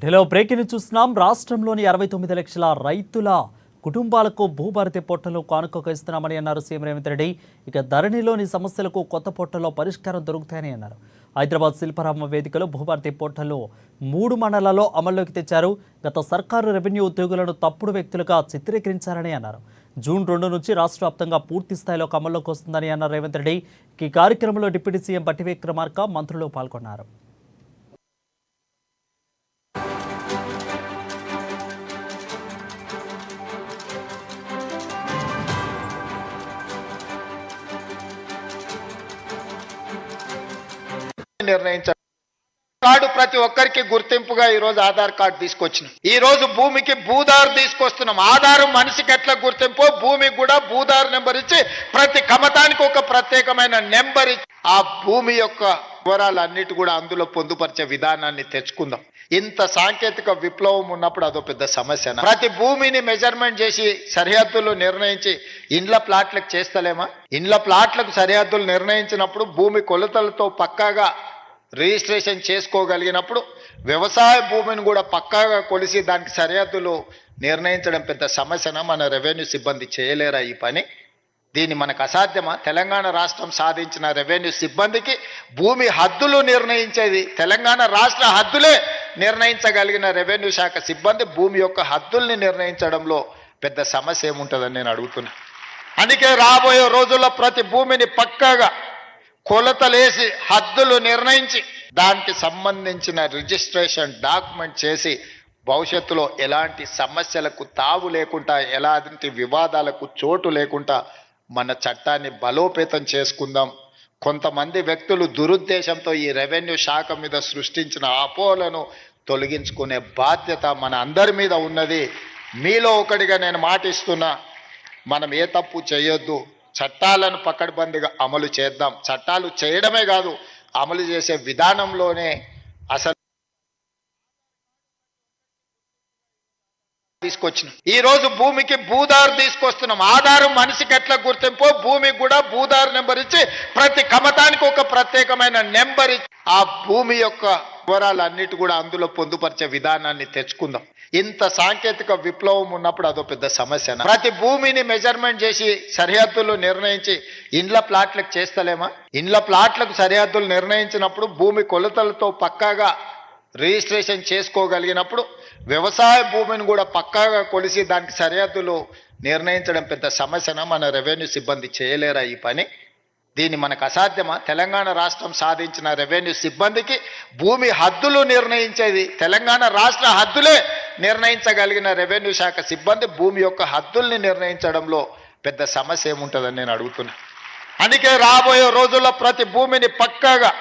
వీటిలో బ్రేకింగ్ చూస్తున్నాం. రాష్ట్రంలోని 69 లక్షల రైతుల కుటుంబాలకు భూభారతి పొట్టలు కానుకగా ఇస్తున్నామని అన్నారు సీఎం రేవంత్ రెడ్డి. ఇక ధరణిలోని సమస్యలకు కొత్త పొట్టలో పరిష్కారం దొరుకుతాయని అన్నారు. హైదరాబాద్ శిల్పారామ వేదికలో భూభారతి పొట్టలు 3 మండలాల్లో అమల్లోకి తెచ్చారు. గత సర్కారు రెవెన్యూ ఉద్యోగులను తప్పుడు వ్యక్తులుగా చిత్రీకరించారని అన్నారు. జూన్ 2 నుంచి రాష్ట్ర వ్యాప్తంగా పూర్తి స్థాయిలో అమల్లోకి వస్తుందని అన్నారు రేవంత్ రెడ్డి. ఈ కార్యక్రమంలో డిప్యూటీ సీఎం బట్టి విక్రమార్క మంత్రులు పాల్గొన్నారు. నిర్ణయించారు. కార్డు ప్రతి ఒక్కరికి గుర్తింపుగా ఈ రోజు ఆధార్ కార్డు తీసుకొచ్చినాం. ఈ రోజు భూమికి భూదారు తీసుకొస్తున్నాం. ఆధారం మనిషికి ఎట్లా గుర్తింపు, భూమికి కూడా భూదారు నెంబర్ ఇచ్చి ప్రతి కమతానికి ఒక ప్రత్యేకమైన నెంబర్ ఇచ్చి ఆ భూమి యొక్క వివరాలన్నిటి కూడా అందులో పొందుపరిచే విధానాన్ని తెచ్చుకుందాం. ఇంత సాంకేతిక విప్లవం ఉన్నప్పుడు అదో పెద్ద సమస్య. ప్రతి భూమిని మెజర్మెంట్ చేసి సరిహద్దులు నిర్ణయించి ఇండ్ల ప్లాట్లకు చేస్తలేమా? ఇండ్ల ప్లాట్లకు సరిహద్దులు నిర్ణయించినప్పుడు భూమి కొలతలతో పక్కాగా రిజిస్ట్రేషన్ చేసుకోగలిగినప్పుడు వ్యవసాయ భూమిని కూడా పక్కాగా కొలిసి దానికి సరిహద్దులు నిర్ణయించడం పెద్ద సమస్యన? మన రెవెన్యూ సిబ్బంది చేయలేరా ఈ పని? దీన్ని మనకు అసాధ్యమా? తెలంగాణ రాష్ట్రం సాధించిన రెవెన్యూ సిబ్బందికి భూమి హద్దులు నిర్ణయించేది తెలంగాణ రాష్ట్ర హద్దులే నిర్ణయించగలిగిన రెవెన్యూ శాఖ సిబ్బంది భూమి యొక్క హద్దుల్ని నిర్ణయించడంలో పెద్ద సమస్య ఏముంటుందని నేను అడుగుతున్నా. అందుకే రాబోయే రోజుల్లో ప్రతి భూమిని పక్కాగా కొలతలేసి హద్దులు నిర్ణయించి దానికి సంబంధించిన రిజిస్ట్రేషన్ డాక్యుమెంట్ చేసి భవిష్యత్తులో ఎలాంటి సమస్యలకు తావు లేకుండా, ఎలాంటి వివాదాలకు చోటు లేకుండా మన చట్టాన్ని బలోపేతం చేసుకుందాం. కొంతమంది వ్యక్తులు దురుద్దేశంతో ఈ రెవెన్యూ శాఖ మీద సృష్టించిన అపోహలను తొలగించుకునే బాధ్యత మన అందరి మీద ఉన్నది. మీలో ఒకటిగా నేను మాటిస్తున్నా, మనం ఏ తప్పు చేయొద్దు. చట్టాలను పకడ్బందీగా అమలు చేద్దాం. చట్టాలు చేయడమే కాదు, అమలు చేసే విధానంలోనే అసలు తీసుకొచ్చినాం. ఈ రోజు భూమికి భూదారు తీసుకొస్తున్నాం. ఆధారం మనిషికి ఎట్లా గుర్తింపు, భూమికి కూడా భూదారు నెంబర్ ఇచ్చి ప్రతి కమతానికి ఒక ప్రత్యేకమైన నెంబర్ ఇచ్చి ఆ భూమి యొక్క వివరాలన్నిటి కూడా అందులో పొందుపరిచే విధానాన్ని తెచ్చుకుందాం. ఇంత సాంకేతిక విప్లవం ఉన్నప్పుడు అదో పెద్ద సమస్య. ప్రతి భూమిని మెజర్మెంట్ చేసి సరిహద్దులు నిర్ణయించి ఇండ్ల ప్లాట్లకు చేస్తలేమా? ఇండ్ల ప్లాట్లకు సరిహద్దులు నిర్ణయించినప్పుడు భూమి కొలతలతో పక్కాగా రిజిస్ట్రేషన్ చేసుకోగలిగినప్పుడు వ్యవసాయ భూమిని కూడా పక్కాగా కొలిసి దానికి సరిహద్దులు నిర్ణయించడం పెద్ద సమస్యన? మన రెవెన్యూ సిబ్బంది చేయలేరా ఈ పని? దీన్ని మనకు అసాధ్యమా? తెలంగాణ రాష్ట్రం సాధించిన రెవెన్యూ సిబ్బందికి భూమి హద్దులు నిర్ణయించేది తెలంగాణ రాష్ట్ర హద్దులే నిర్ణయించగలిగిన రెవెన్యూ శాఖ సిబ్బంది భూమి యొక్క హద్దుల్ని నిర్ణయించడంలో పెద్ద సమస్య ఏముంటుందని నేను అడుగుతున్నా. అందుకే రాబోయే రోజుల్లో ప్రతి భూమిని పక్కాగా